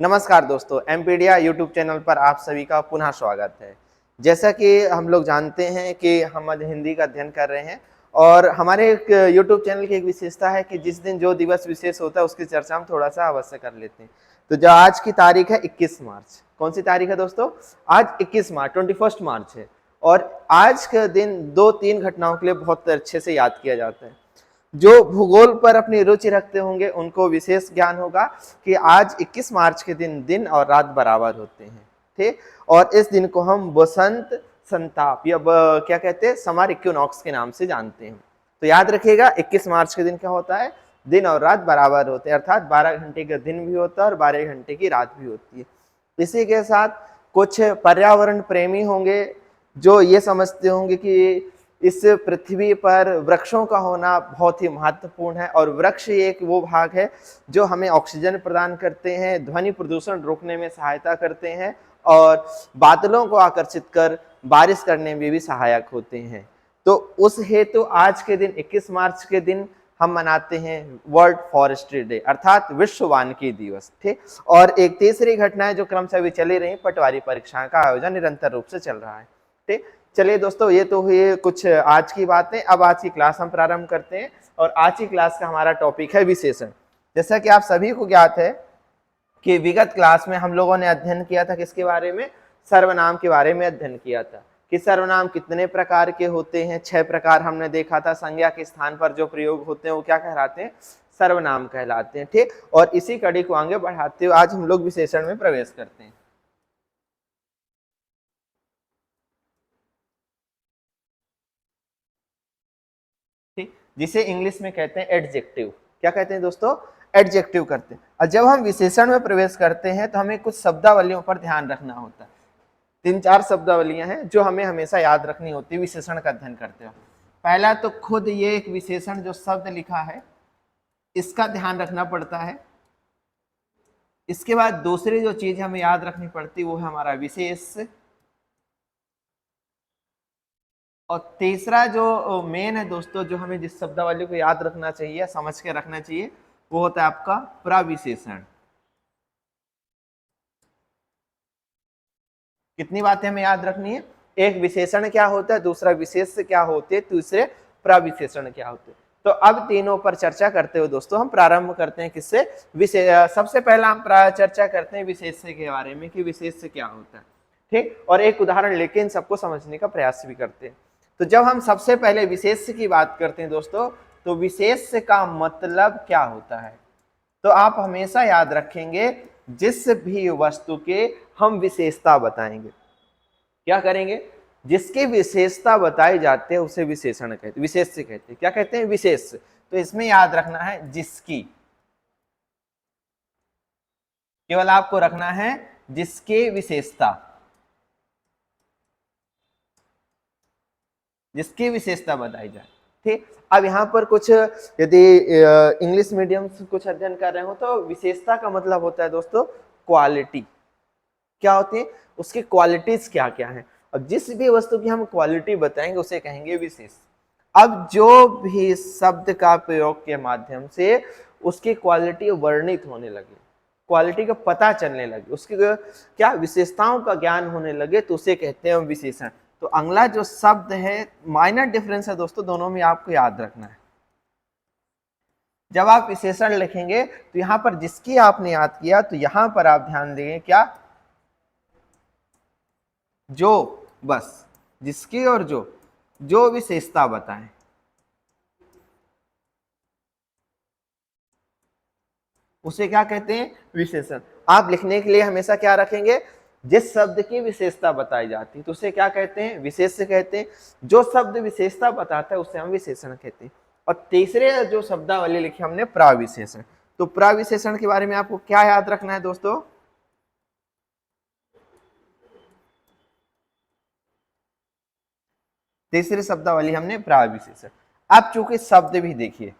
नमस्कार दोस्तों, एमपीडिया YouTube channel पर आप सभी का पुनः स्वागत है। जैसा कि हम लोग जानते हैं कि हम आज हिंदी का अध्ययन कर रहे हैं और हमारे एक यूट्यूब चैनल की एक विशेषता है कि जिस दिन जो दिवस विशेष होता है उसकी चर्चा हम थोड़ा-सा अवश्य कर लेते हैं। तो जो आज की तारीख है 21 मार्च, कौन-सी तारीख है दोस्तों? आज 21 मार्च 21 मार्च है और आज के दिन 2-3 घटनाओं के लिए बहुत अच्छे से याद किया जाता है। जो भूगोल पर अपनी रुचि रखते होंगे उनको विशेष ज्ञान होगा कि आज 21 मार्च के दिन दिन और रात बराबर होते हैं, ठीक। और इस दिन को हम वसंत संताप या क्या कहते हैं समर इक्विनॉक्स के नाम से जानते हैं। तो याद रखिएगा 21 मार्च के दिन क्या होता है, दिन और रात बराबर होते हैं, अर्थात 12 घंटे का दिन भी होता है और 12 घंटे की रात भी होती है। इसी के साथ कुछ पर्यावरण प्रेमी होंगे जो ये समझते होंगे कि इस पृथ्वी पर वृक्षों का होना बहुत ही महत्वपूर्ण है और वृक्ष एक वो भाग है जो हमें ऑक्सीजन प्रदान करते हैं, ध्वनि प्रदूषण रोकने में सहायता करते हैं और बादलों को आकर्षित कर बारिश करने में भी सहायक होते हैं। तो उस हेतु आज के दिन 21 मार्च के दिन हम मनाते हैं वर्ल्ड फॉरेस्ट्री डे अर्थात विश्व वानिकी दिवस, ठीक। और एक तीसरी घटना है जो क्रमशः अभी चली रही, पटवारी परीक्षा का आयोजन निरंतर रूप से चल रहा है, ठीक। चलिए दोस्तों, ये तो हुई कुछ आज की बातें। अब आज की क्लास हम प्रारंभ करते हैं और आज की क्लास का हमारा टॉपिक है विशेषण। जैसा कि आप सभी को ज्ञात है कि विगत क्लास में हम लोगों ने अध्ययन किया था किसके बारे में, सर्वनाम के बारे में अध्ययन किया था कि सर्वनाम कितने प्रकार के होते हैं। 6 प्रकार हमने देखा था। संज्ञा के स्थान पर जो प्रयोग होते हैं वो क्या कहलाते हैं, सर्वनाम कहलाते हैं, ठीक। और इसी कड़ी को आगे बढ़ाते हुए आज हम लोग विशेषण में प्रवेश करते हैं, ठीक, जिसे इंग्लिश में कहते हैं एडजेक्टिव। क्या कहते हैं दोस्तों, एडजेक्टिव करते हैं। और जब हम विशेषण में प्रवेश करते हैं तो हमें कुछ शब्दावलियों पर ध्यान रखना होता है। 3-4 शब्दावलियां हैं जो हमें हमेशा याद रखनी होती है विशेषण का अध्ययन करते हुए। पहला तो खुद ये एक विशेषण जो शब्द लिखा है इसका ध्यान रखना पड़ता है। इसके बाद दूसरी जो चीज हमें याद रखनी पड़ती है वो है हमारा विशेष। और तीसरा जो मेन है दोस्तों, जो हमें जिस शब्दावली को याद रखना चाहिए, समझ के रखना चाहिए, वो होता है आपका प्रविशेषण। कितनी बातें हमें याद रखनी है, एक विशेषण क्या होता है, दूसरा विशेष क्या होते हैं, तीसरे प्रविशेषण क्या होते हैं। तो अब तीनों पर चर्चा करते हुए दोस्तों हम प्रारंभ करते हैं किससे, सबसे पहला हम चर्चा करते हैं विशेष के बारे में कि विशेष क्या होता है, ठीक। और एक उदाहरण लेके इन सबको समझने का प्रयास भी करते हैं। तो जब हम सबसे पहले विशेष की बात करते हैं दोस्तों, तो विशेष का मतलब क्या होता है, तो आप हमेशा याद रखेंगे जिस भी वस्तु के हम विशेषता बताएंगे, क्या करेंगे, जिसकी विशेषता बताई जाती है उसे विशेषण कहते हैं, विशेष से कहते हैं। क्या कहते हैं, विशेष। तो इसमें याद रखना है जिसकी, केवल आपको रखना है जिसकी विशेषता, जिसकी विशेषता बताई जाए, ठीक। अब यहाँ पर कुछ यदि इंग्लिश मीडियम से कुछ अध्ययन कर रहे हो तो विशेषता का मतलब होता है दोस्तों क्वालिटी। क्या होती है, उसकी क्वालिटीज क्या क्या है, और जिस भी वस्तु की हम क्वालिटी बताएंगे उसे कहेंगे विशेष। अब जो भी शब्द का प्रयोग के माध्यम से उसकी क्वालिटी वर्णित होने लगे, क्वालिटी का पता चलने लगे, उसकी क्या विशेषताओं का ज्ञान होने लगे, तो उसे कहते हैं विशेषण। तो अगला जो शब्द है, माइनर डिफरेंस है दोस्तों दोनों में, आपको याद रखना है। जब आप विशेषण लिखेंगे तो यहां पर जिसकी आपने याद किया, तो यहां पर आप ध्यान देंगे क्या, जो, बस जिसकी और जो विशेषता बताएं, उसे क्या कहते हैं, विशेषण। आप लिखने के लिए हमेशा क्या रखेंगे, जिस शब्द की विशेषता बताई जाती है तो उसे क्या कहते हैं, विशेष से कहते हैं। जो शब्द विशेषता बताता है उसे हम विशेषण कहते हैं। और तीसरे जो शब्दावली लिखी हमने प्रविशेषण, तो प्रविशेषण के बारे में आपको क्या याद रखना है दोस्तों, तीसरी शब्दावली हमने प्रविशेषण। अब चूंकि शब्द भी देखिए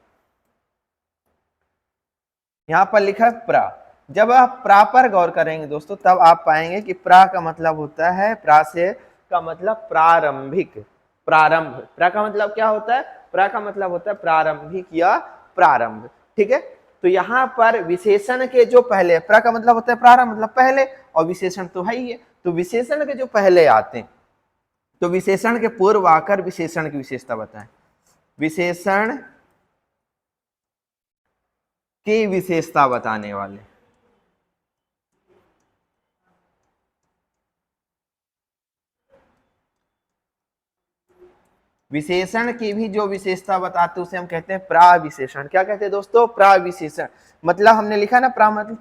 यहां पर लिखा है प्रा, जब आप प्रा पर गौर करेंगे दोस्तों तब आप पाएंगे कि प्रा का मतलब होता है, प्रा से का मतलब प्रारंभिक, प्रारंभ। प्रा का मतलब क्या होता है, प्रा का मतलब होता है प्रारंभिक या प्रारंभ, ठीक है। तो यहाँ पर विशेषण के जो पहले, प्र का मतलब होता है प्रारंभ, मतलब पहले, और विशेषण तो है ही है, तो विशेषण के जो पहले आते हैं, तो विशेषण के पूर्व आकर विशेषण की विशेषता बताएं। विशेषण की विशेषता बताने वाले, विशेषण की भी जो विशेषता बताते हैं उसे हम कहते हैं प्राविशेषण। क्या कहते हैं दोस्तों? प्राविशेषण। मतलब हमने लिखा ना प्रा मतलब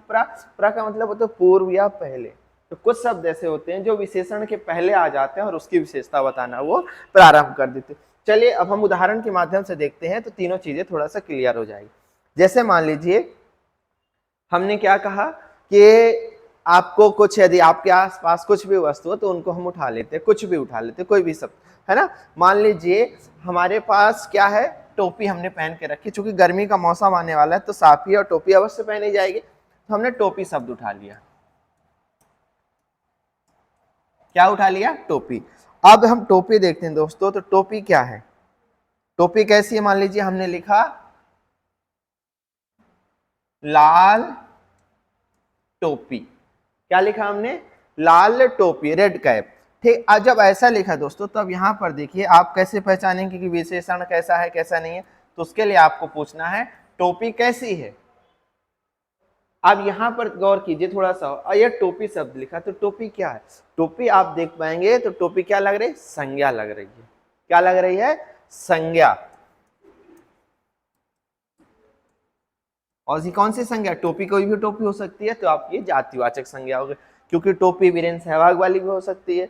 प्रा का मतलब होता है पूर्व या पहले। तो कुछ शब्द ऐसे होते हैं जो विशेषण के पहले आ जाते हैं और उसकी विशेषता बताना वो प्रारंभ कर देते हैं। चलिए अब हम उदाहरण के माध्यम से देखते हैं तो तीनों चीजें थोड़ा सा क्लियर हो जाएगी। जैसे मान लीजिए हमने क्या कहा कि आपको कुछ, यदि आपके आसपास कुछ भी वस्तु हो तो उनको हम उठा लेते हैं, कुछ भी उठा लेते हैं, कोई भी शब्द, है ना। मान लीजिए हमारे पास क्या है, टोपी हमने पहन के रखी, चूंकि गर्मी का मौसम आने वाला है तो साफी और टोपी अवश्य पहनी जाएगी, तो हमने टोपी शब्द उठा लिया। क्या उठा लिया? टोपी। अब हम टोपी देखते हैं दोस्तों, तो टोपी क्या है, टोपी कैसी है? मान लीजिए हमने लिखा लाल टोपी। क्या लिखा हमने? लाल टोपी, रेड कैप। ठीक, आज जब ऐसा लिखा दोस्तों, तब यहां पर देखिए आप कैसे पहचानेंगे कि विशेषण कैसा है कैसा नहीं है। तो उसके लिए आपको पूछना है टोपी कैसी है। अब यहां पर गौर कीजिए थोड़ा सा, और यह टोपी शब्द लिखा, तो टोपी क्या है? टोपी आप देख पाएंगे तो टोपी क्या लग रही है? संज्ञा लग रही है। क्या लग रही है? संज्ञा। और कौन सी संज्ञा? टोपी, कोई भी टोपी हो सकती है, तो आपकी जातिवाचक संज्ञा होगी, क्योंकि टोपी वीरेंद्र सहवाग वाली भी हो सकती है।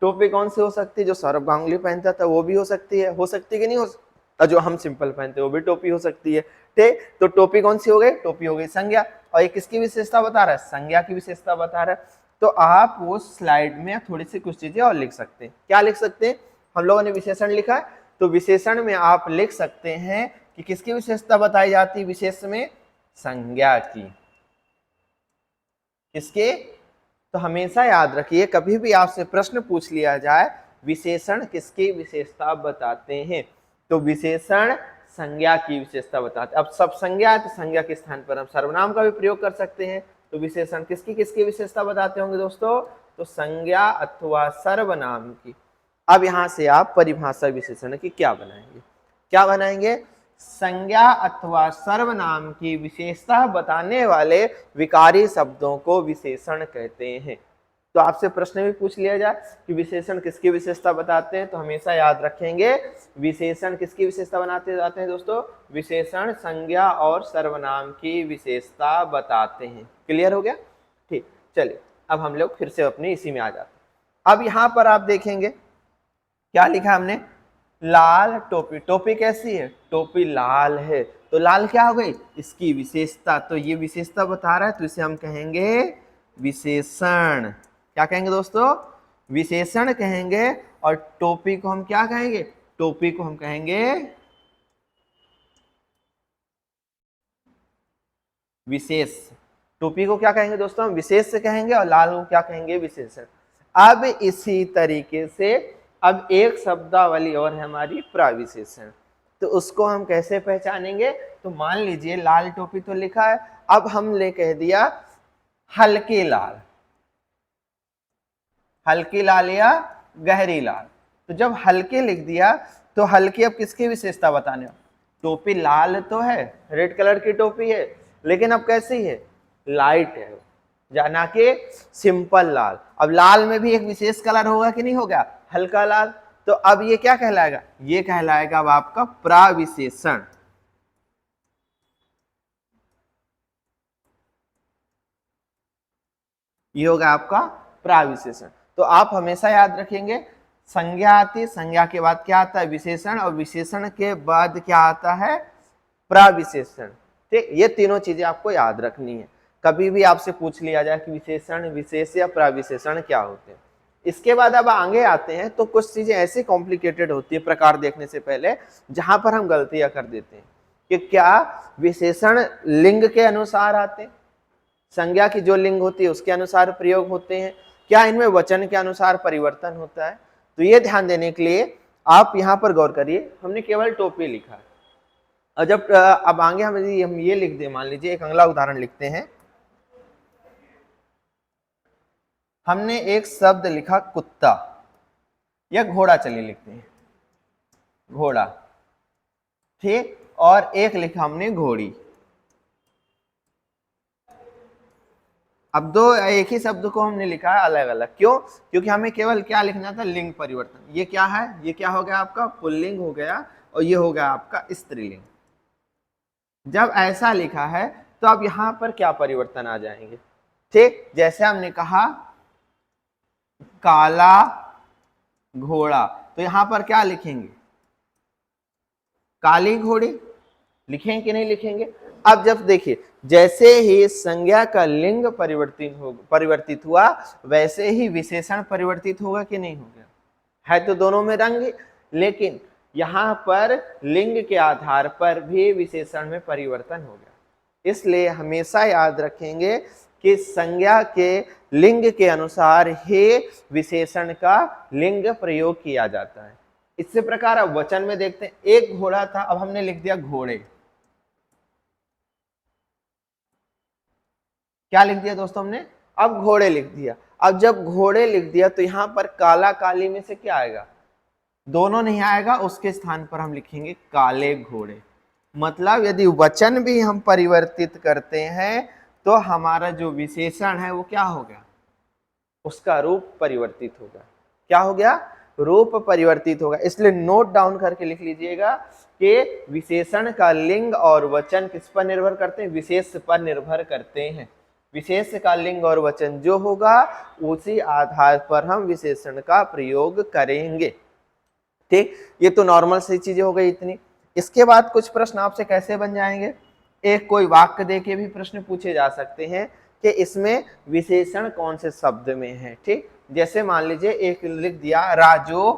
टोपी कौन सी हो सकती है? जो सौरभ गांगुली पहनता था वो भी हो सकती है, कि नहीं हो सकती? जो हम सिंपल पहनते हैं वो भी टोपी हो सकती है। ठीक, तो टोपी कौन सी हो गई? टोपी हो गई संज्ञा। और ये किसकी विशेषता बता रहा है? संज्ञा की विशेषता बता रहा है। तो आप वो स्लाइड में थोड़ी सी कुछ चीजें और लिख सकते हैं। क्या लिख सकते हैं? हम लोगों ने विशेषण लिखा है, तो विशेषण में आप लिख सकते हैं कि किसकी विशेषता बताई जाती है विशेष में? संज्ञा की। किसके? तो हमेशा याद रखिए, कभी भी आपसे प्रश्न पूछ लिया जाए विशेषण किसकी विशेषता बताते हैं, तो विशेषण संज्ञा की विशेषता बताते हैं। अब सब संज्ञा है तो संज्ञा के स्थान पर हम सर्वनाम का भी प्रयोग कर सकते हैं। तो विशेषण किसकी किसकी विशेषता बताते होंगे दोस्तों? तो संज्ञा अथवा सर्वनाम की। अब यहां से आप परिभाषा विशेषण की क्या बनाएंगे? क्या बनाएंगे? संज्ञा अथवा सर्वनाम की विशेषता बताने वाले विकारी शब्दों को विशेषण कहते हैं। तो आपसे प्रश्न भी पूछ लिया जाए कि विशेषण किसकी विशेषता बताते हैं, तो हमेशा याद रखेंगे विशेषण किसकी विशेषता बनाते जाते हैं दोस्तों? विशेषण संज्ञा और सर्वनाम की विशेषता बताते हैं। क्लियर हो गया? ठीक, चलिए अब हम लोग फिर से अपने इसी में आ जाते हैं। अब यहां पर आप देखेंगे क्या लिखा हमने? लाल टोपी। टोपी कैसी है? टोपी लाल है। तो लाल क्या हो गई? इसकी विशेषता। तो ये विशेषता बता रहा है, तो इसे हम कहेंगे विशेषण। क्या कहेंगे दोस्तों? विशेषण कहेंगे। और टोपी को हम क्या कहेंगे? टोपी को हम कहेंगे विशेष। टोपी को क्या कहेंगे दोस्तों? हम विशेष से कहेंगे, और लाल को क्या कहेंगे? विशेषण। अब इसी तरीके से अब एक शब्दावली और है हमारी प्राविशेषण। तो उसको हम कैसे पहचानेंगे? तो मान लीजिए लाल टोपी तो लिखा है, अब हमने कह दिया हल्की लाल। हल्की लाल या गहरी लाल। तो जब हल्के लिख दिया तो हल्की अब किसकी विशेषता बताने? टोपी लाल तो है, रेड कलर की टोपी है, लेकिन अब कैसी है? लाइट है, ना कि सिंपल लाल। अब लाल में भी एक विशेष कलर होगा कि नहीं होगा? हल्का लाल। तो अब ये क्या कहलाएगा? ये कहलाएगा अब आपका प्राविशेषण। ये होगा आपका प्राविशेषण। तो आप हमेशा याद रखेंगे संज्ञा आती, संज्ञा के बाद क्या आता है? विशेषण, और विशेषण के बाद क्या आता है? प्राविशेषण। ठीक, ये तीनों चीजें आपको याद रखनी है। कभी भी आपसे पूछ लिया जाए कि विशेषण, विशेष या प्राविशेषण क्या होते हैं। इसके बाद अब आगे आते हैं तो कुछ चीजें ऐसी कॉम्प्लिकेटेड होती है प्रकार देखने से पहले, जहां पर हम गलतियां कर देते हैं कि क्या विशेषण लिंग के अनुसार आते हैं, संज्ञा की जो लिंग होती है उसके अनुसार प्रयोग होते हैं, क्या इनमें वचन के अनुसार परिवर्तन होता है? तो ये ध्यान देने के लिए आप यहां पर गौर करिए, हमने केवल टोपी लिखा है, और जब अब आगे हम ये लिख दे, मान लीजिए एक अगला उदाहरण लिखते हैं। हमने एक शब्द लिखा कुत्ता या घोड़ा, चलिए लिखते हैं घोड़ा, ठीक, और एक लिखा हमने घोड़ी। अब दो एक ही शब्द को हमने लिखा है अलग अलग, क्यों? क्योंकि हमें केवल क्या लिखना था, लिंग परिवर्तन। ये क्या है, ये क्या हो गया आपका पुल्लिंग हो गया, और ये हो गया आपका स्त्रीलिंग। जब ऐसा लिखा है तो अब यहां पर क्या परिवर्तन आ जाएंगे, ठीक? जैसे हमने कहा काला घोड़ा, तो यहां पर क्या लिखेंगे, काली घोड़ी लिखेंगे कि नहीं लिखेंगे? अब जब देखिए, जैसे ही संज्ञा का लिंग परिवर्तित हुआ, वैसे ही विशेषण परिवर्तित होगा कि नहीं होगा? है तो दोनों में रंग, लेकिन यहां पर लिंग के आधार पर भी विशेषण में परिवर्तन हो गया। इसलिए हमेशा याद रखेंगे कि संज्ञा के लिंग के अनुसार ही विशेषण का लिंग प्रयोग किया जाता है। इससे प्रकार अब वचन में देखते हैं, एक घोड़ा था, अब हमने लिख दिया घोड़े। क्या लिख दिया दोस्तों हमने? अब घोड़े लिख दिया। अब जब घोड़े लिख दिया तो यहां पर काला काली में से क्या आएगा, दोनों नहीं आएगा, उसके स्थान पर हम लिखेंगे काले घोड़े। मतलब यदि वचन भी हम परिवर्तित करते हैं तो हमारा जो विशेषण है वो क्या हो गया, उसका रूप परिवर्तित होगा। क्या हो गया, रूप परिवर्तित होगा। इसलिए नोट डाउन करके लिख लीजिएगा कि विशेषण का लिंग और वचन किस पर निर्भर करते हैं, विशेष पर निर्भर करते हैं। विशेष का लिंग और वचन जो होगा उसी आधार पर हम विशेषण का प्रयोग करेंगे, ठीक? ये तो नॉर्मल सी चीजें हो गई इतनी। इसके बाद कुछ प्रश्न आपसे कैसे बन जाएंगे, एक कोई वाक्य देके भी प्रश्न पूछे जा सकते हैं कि इसमें विशेषण कौन से शब्द में है, ठीक? जैसे मान लीजिए एक लिख दिया राजू,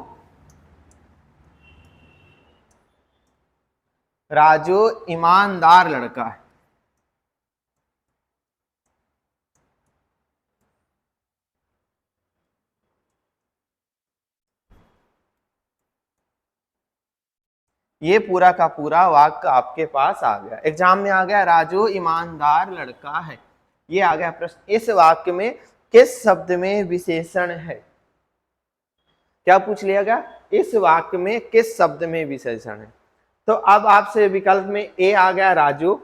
राजू ईमानदार लड़का है। ये पूरा का पूरा वाक्य आपके पास आ गया, एग्जाम में आ गया, राजू ईमानदार लड़का है। ये आ गया प्रश्न। इस वाक्य में किस शब्द में विशेषण है, क्या पूछ लिया गया, इस वाक्य में किस शब्द में विशेषण है? तो अब आपसे विकल्प में ए आ गया राजू।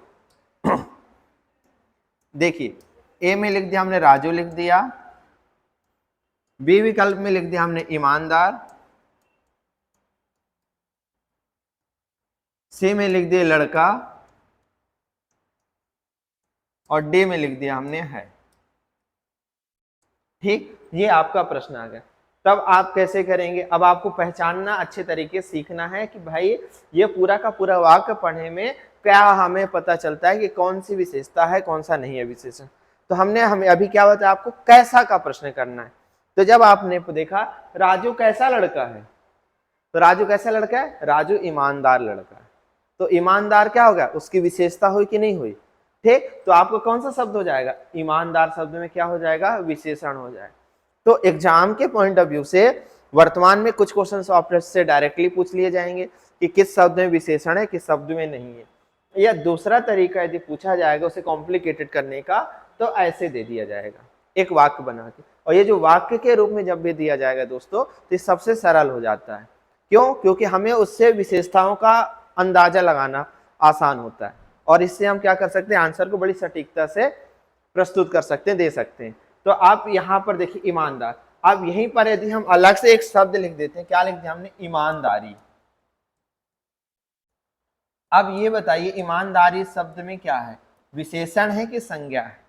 देखिए ए में लिख दिया हमने राजू लिख दिया, बी विकल्प में लिख दिया हमने ईमानदार, सी में लिख दिया लड़का, और डी में लिख दिया हमने है, ठीक? ये आपका प्रश्न आ गया। तब आप कैसे करेंगे, अब आपको पहचानना अच्छे तरीके से सीखना है कि भाई ये पूरा का पूरा वाक्य पढ़ने में क्या हमें पता चलता है कि कौन सी विशेषता है कौन सा नहीं है विशेषण। तो हमें अभी क्या बताया आपको, कैसा का प्रश्न करना है। तो जब आपने देखा राजू कैसा लड़का है, तो राजू कैसा लड़का है, राजू ईमानदार लड़का है। तो ईमानदार क्या होगा, उसकी विशेषता हुई कि नहीं हुई, ठीक? तो आपको कौन सा शब्द हो जाएगा, ईमानदार शब्द में क्या हो जाएगा, विशेषण हो जाएगा। तो एग्जाम के पॉइंट ऑफ व्यू से वर्तमान में कुछ क्वेश्चंस आपसे से डायरेक्टली पूछ लिए जाएंगे कि किस शब्द में विशेषण है किस शब्द में नहीं है, या दूसरा तरीका यदि पूछा जाएगा उसे कॉम्प्लिकेटेड करने का तो ऐसे दे दिया जाएगा एक वाक्य बना के। और ये जो वाक्य के रूप में जब भी दिया जाएगा दोस्तों तो ये सबसे सरल हो जाता है। क्यों? क्योंकि हमें उससे विशेषताओं का अंदाजा लगाना आसान होता है, और इससे हम क्या कर सकते हैं, आंसर को बड़ी सटीकता से प्रस्तुत कर सकते हैं, दे सकते हैं। तो आप यहां पर देखिए ईमानदार, अब यहीं पर यदि हम अलग से एक शब्द लिख देते हैं, क्या लिख दिया हमने, ईमानदारी। अब ये बताइए ईमानदारी शब्द में क्या है, विशेषण है कि संज्ञा है?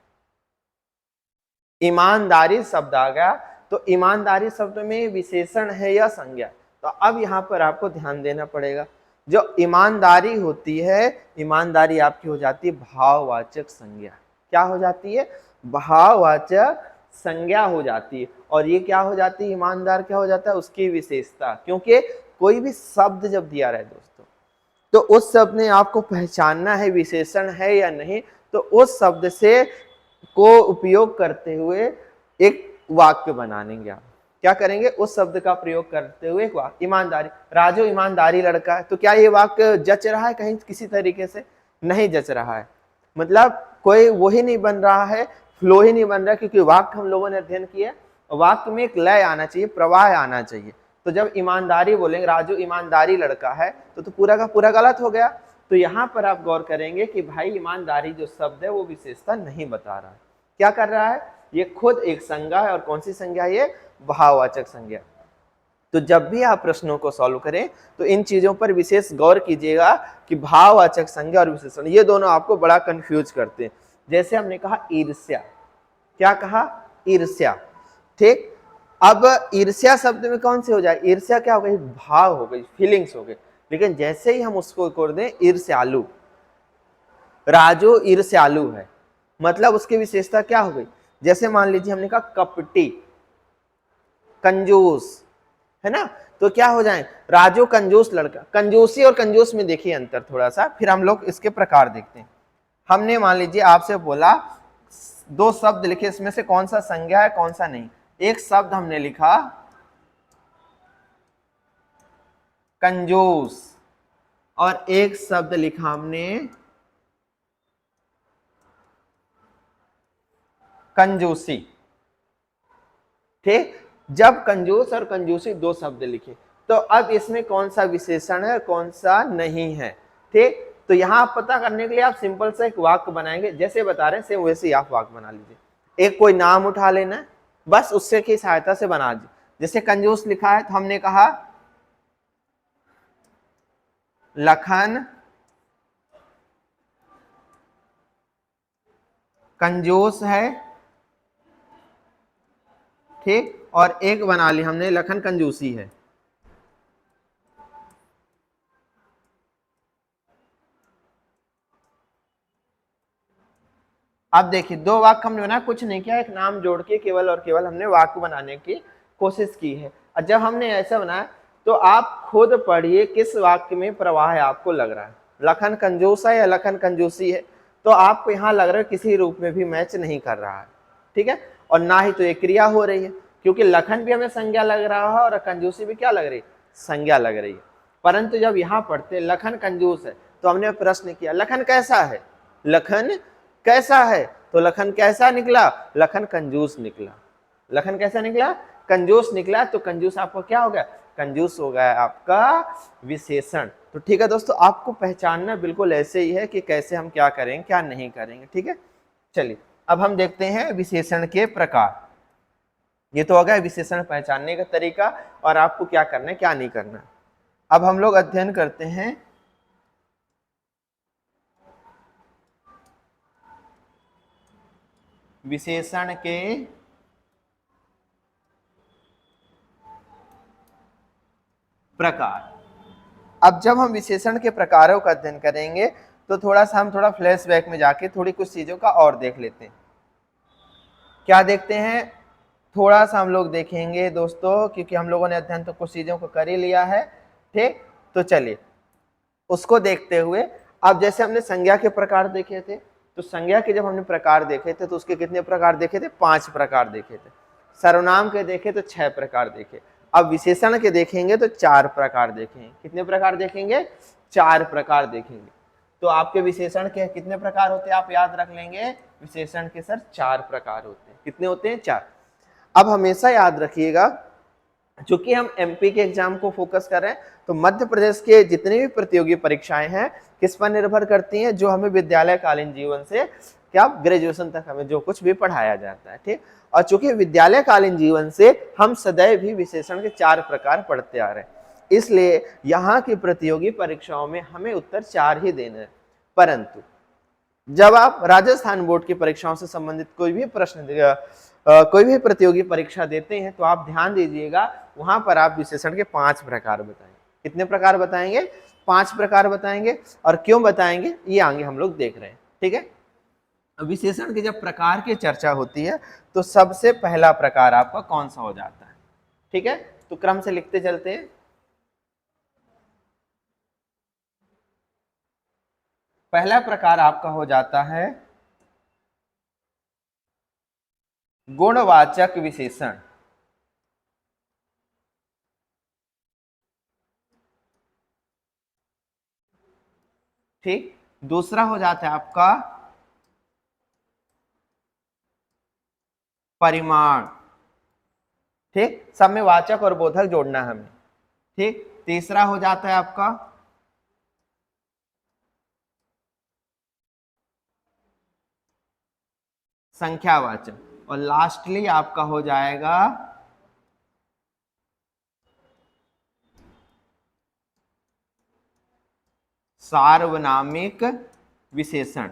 ईमानदारी शब्द आ गया, तो ईमानदारी शब्द में विशेषण है या संज्ञा? तो अब यहां पर आपको ध्यान देना पड़ेगा, जो ईमानदारी होती है, ईमानदारी आपकी हो जाती है भाववाचक संज्ञा। क्या हो जाती है, भाववाचक संज्ञा हो जाती है। और ये क्या हो जाती है, ईमानदार क्या हो जाता है, उसकी विशेषता। क्योंकि कोई भी शब्द जब दिया रहे दोस्तों तो उस शब्द ने आपको पहचानना है विशेषण है या नहीं, तो उस शब्द से को उपयोग करते हुए एक वाक्य बनाएंगे आप, क्या करेंगे, उस शब्द का प्रयोग करते हुए एक वाक्य, ईमानदारी, राजू ईमानदारी लड़का है। तो क्या ये वाक्य जच रहा है कहीं किसी तरीके से? नहीं जच रहा है, मतलब कोई वो ही नहीं बन रहा है, फ्लो ही नहीं बन रहा, क्योंकि वाक्य हम लोगों ने अध्ययन किया, वाक्य में एक लय आना चाहिए, प्रवाह आना चाहिए। तो जब ईमानदारी बोलेंगे, राजू ईमानदारी लड़का है, तो पूरा का पूरा गलत हो गया। तो यहाँ पर आप गौर करेंगे कि भाई ईमानदारी जो शब्द है वो विशेषता नहीं बता रहा है, क्या कर रहा है, ये खुद एक संज्ञा है। और कौन सी संज्ञा? ये भाववाचक संज्ञा। तो जब भी आप प्रश्नों को सॉल्व करें तो इन चीजों पर विशेष गौर कीजिएगा कि भाववाचक संज्ञा और विशेषण ये दोनों आपको बड़ा कंफ्यूज करते हैं। जैसे हमने कहा ईर्ष्या, क्या कहा? ईर्ष्या, ठीक। अब ईर्ष्या शब्द में कौन से हो जाए? ईर्ष्या क्या हो गई? भाव हो गई, फीलिंग्स हो गई। लेकिन जैसे ही हम उसको कर दें ईर्ष्यालु, राजू ईर्ष्यालु है, मतलब उसकी विशेषता क्या हो गई? जैसे मान लीजिए हमने कहा कपटी, कंजूस, है ना, तो क्या हो जाए? राजू कंजूस लड़का। कंजूसी और कंजूस में देखिए अंतर थोड़ा सा, फिर हम लोग इसके प्रकार देखते हैं। हमने मान लीजिए आपसे बोला दो शब्द लिखे, इसमें से कौन सा संज्ञा है कौन सा नहीं। एक शब्द हमने लिखा कंजूस और एक शब्द लिखा हमने कंजूसी, ठीक। जब कंजूस और कंजूसी दो शब्द लिखे तो अब इसमें कौन सा विशेषण है कौन सा नहीं है, ठीक। तो यहां पता करने के लिए आप सिंपल सा एक वाक्य बनाएंगे, जैसे बता रहे हैं सेम वैसे ही आप वाक्य बना लीजिए। एक कोई नाम उठा लेना है, बस उससे की सहायता से बना दीजिए। जैसे कंजूस लिखा है तो हमने कहा लखन कंजूस है, ठीक। और एक बना ली हमने लखन कंजूसी है। अब देखिए दो वाक्य हमने बना, कुछ नहीं किया, एक नाम जोड़ के केवल और केवल हमने वाक्य बनाने की कोशिश की है। और जब हमने ऐसा बनाया तो आप खुद पढ़िए किस वाक्य में प्रवाह आपको लग रहा है, लखन कंजूस है या लखन कंजूसी है। तो आपको यहाँ लग रहा है किसी रूप में भी मैच नहीं कर रहा है, ठीक है। और ना ही तो एक क्रिया हो रही है, क्योंकि लखन भी हमें संज्ञा लग रहा है और कंजूसी भी क्या लग रही है? संज्ञा लग रही है। परंतु जब यहाँ पढ़ते लखन कंजूस है तो हमने प्रश्न किया लखन कैसा है, लखन कैसा है, तो लखन कैसा निकला? लखन कंजूस निकला। लखन कैसा निकला? कंजूस निकला। तो कंजूस आपको क्या हो गया? कंजूस हो गया आपका विशेषण। तो ठीक है दोस्तों, आपको पहचानना बिल्कुल ऐसे ही है कि कैसे हम क्या करेंगे क्या नहीं करेंगे, ठीक है। चलिए अब हम देखते हैं विशेषण के प्रकार। ये तो हो गया विशेषण पहचानने का तरीका और आपको क्या करना है क्या नहीं करना। अब हम लोग अध्ययन करते हैं विशेषण के प्रकार। अब जब हम विशेषण के प्रकारों का अध्ययन करेंगे तो थोड़ा सा हम फ्लैशबैक में जाके थोड़ी कुछ चीजों का और देख लेते हैं। क्या देखते हैं? थोड़ा सा हम लोग देखेंगे दोस्तों, क्योंकि हम लोगों ने अध्ययन तो कुछ चीजों को कर ही लिया है, ठीक। तो चलिए उसको देखते हुए, अब जैसे हमने संज्ञा के प्रकार देखे थे, तो संज्ञा के जब हमने प्रकार देखे थे तो उसके कितने प्रकार देखे थे? 5 प्रकार देखे थे। सर्वनाम के देखे तो 6 प्रकार देखे। अब विशेषण के देखेंगे तो 4 प्रकार देखेंगे। कितने प्रकार देखेंगे? 4 प्रकार देखेंगे। तो आपके विशेषण के कितने प्रकार होते हैं आप याद रख लेंगे? विशेषण के सर 4 प्रकार होते हैं। कितने होते हैं? 4। अब हमेशा याद रखिएगा, चूंकि हम एमपी के एग्जाम को फोकस कर रहे हैं तो मध्य प्रदेश के जितनी भी प्रतियोगी परीक्षाएं हैं किस पर निर्भर करती हैं? जो हमें विद्यालय कालीन जीवन से क्या ग्रेजुएशन तक हमें जो कुछ भी पढ़ाया जाता है, ठीक। और चूंकि विद्यालय कालीन जीवन से हम सदैव भी विशेषण के 4 प्रकार पढ़ते आ रहे हैं, इसलिए यहाँ की प्रतियोगी परीक्षाओं में हमें उत्तर 4 ही देना है। परंतु जब आप राजस्थान बोर्ड की परीक्षाओं से संबंधित कोई भी प्रश्न कोई भी प्रतियोगी परीक्षा देते हैं तो आप ध्यान दीजिएगा, वहां पर आप विशेषण के 5 प्रकार बताएंगे। कितने प्रकार बताएंगे? 5 प्रकार बताएंगे। और क्यों बताएंगे ये आगे हम लोग देख रहे हैं, ठीक है। विशेषण के जब प्रकार की चर्चा होती है तो सबसे पहला प्रकार आपका कौन सा हो जाता है, ठीक है। तो क्रम से लिखते चलते हैं। पहला प्रकार आपका हो जाता है गुणवाचक विशेषण। ठीक। दूसरा हो जाता है आपका परिमाण, ठीक, सब में वाचक और बोधक जोड़ना है हमें, ठीक। तीसरा हो जाता है आपका संख्यावाचक, और लास्टली आपका हो जाएगा सार्वनामिक विशेषण,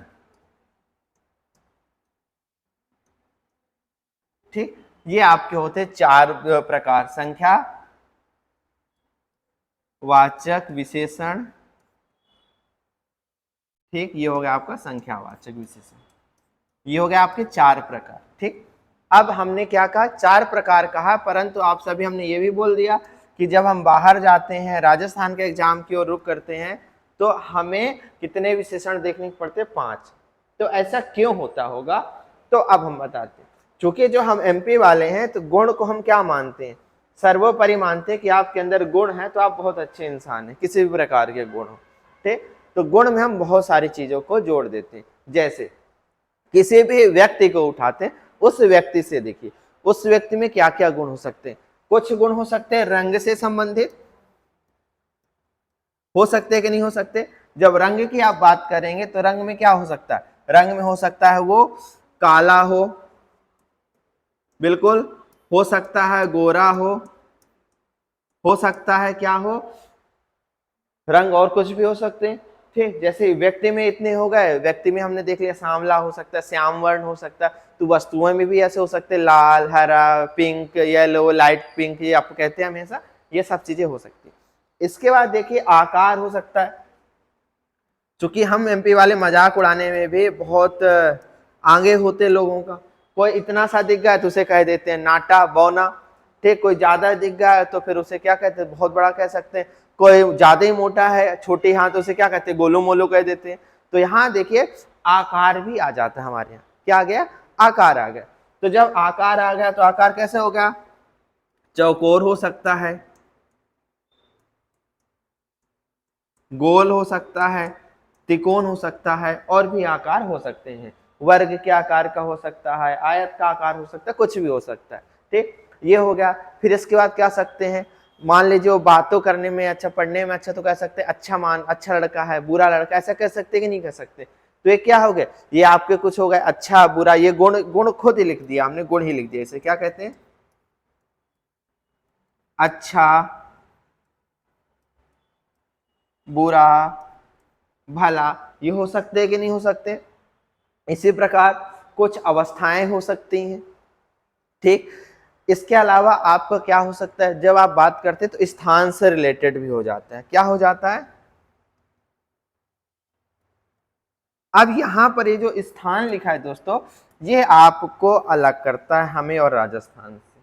ठीक। ये आपके होते चार प्रकार, संख्या वाचक विशेषण, ठीक, ये हो गया आपका संख्यावाचक विशेषण, ये हो गया आपके चार प्रकार, ठीक। अब हमने क्या कहा, चार प्रकार कहा, परंतु आप सभी हमने ये भी बोल दिया कि जब हम बाहर जाते हैं, राजस्थान के एग्जाम की ओर रुख करते हैं, तो हमें कितने विशेषण देखने पड़ते, 5। तो ऐसा क्यों होता होगा, तो अब हम बताते हैं। चूंकि जो हम एमपी वाले हैं, तो गुण को हम क्या मानते हैं, सर्वोपरि मानते हैं कि आपके अंदर गुण है तो आप बहुत अच्छे इंसान हैं, किसी भी प्रकार के गुण हो, ठीक। तो गुण में हम बहुत सारी चीजों को जोड़ देते हैं, जैसे किसी भी व्यक्ति को उठाते हैं, उस व्यक्ति से देखिए उस व्यक्ति में क्या क्या गुण हो सकते हैं। कुछ गुण हो सकते हैं रंग से संबंधित, हो सकते हैं कि नहीं हो सकते। जब रंग की आप बात करेंगे तो रंग में क्या हो सकता है, रंग में हो सकता है वो काला हो, बिल्कुल, हो सकता है गोरा हो सकता है क्या हो, रंग और कुछ भी हो सकते हैं, ठीक। जैसे व्यक्ति में इतने हो गए, व्यक्ति में हमने देख लिया सांवला हो सकता है, श्याम वर्ण हो सकता है, तो वस्तुओं में भी ऐसे हो सकते हैं, लाल, हरा, पिंक, येलो, लाइट पिंक, ये आप कहते हैं हमेशा, ये सब चीजें हो सकती है। इसके बाद देखिए आकार हो सकता है, चूंकि हम एमपी वाले मजाक उड़ाने में भी बहुत आगे होते लोगों का, कोई इतना सा दिख गया तो उसे कह देते हैं नाटा बौना, ठीक। कोई ज्यादा दिख गया है तो फिर उसे क्या कहते हैं, बहुत बड़ा कह सकते हैं। कोई ज्यादा ही मोटा है, छोटे हाथ, उसे क्या कहते हैं, गोलू मोलू कह देते हैं। तो यहाँ देखिए आकार भी आ जाता है हमारे यहाँ, क्या आ गया, आकार आ गया। तो जब आकार आ गया तो आकार कैसे हो गया, चौकोर हो सकता है, गोल हो सकता है, त्रिकोण हो सकता है, और भी आकार हो सकते हैं, वर्ग के आकार का हो सकता है, आयत का आकार हो सकता है, कुछ भी हो सकता है, ठीक। ये हो गया। फिर इसके बाद क्या सकते हैं, मान लीजिए वो बातों करने में अच्छा, पढ़ने में अच्छा, तो कह सकते हैं अच्छा लड़का है, बुरा लड़का, ऐसा कह सकते कि नहीं कह सकते। तो ये क्या हो गया, ये आपके कुछ हो गए अच्छा बुरा, ये गुण, गुण खुद ही लिख दिया हमने, गुण ही लिख दिया, इसे क्या कहते हैं, अच्छा, बुरा, भला, ये हो सकते हैं कि नहीं हो सकते। इसी प्रकार कुछ अवस्थाएं हो सकती हैं, ठीक। इसके अलावा आपका क्या हो सकता है, जब आप बात करते हैं तो स्थान से रिलेटेड भी हो जाता है, क्या हो जाता है। अब यहां पर ये जो स्थान लिखा है दोस्तों, ये आपको अलग करता है हमें और राजस्थान से।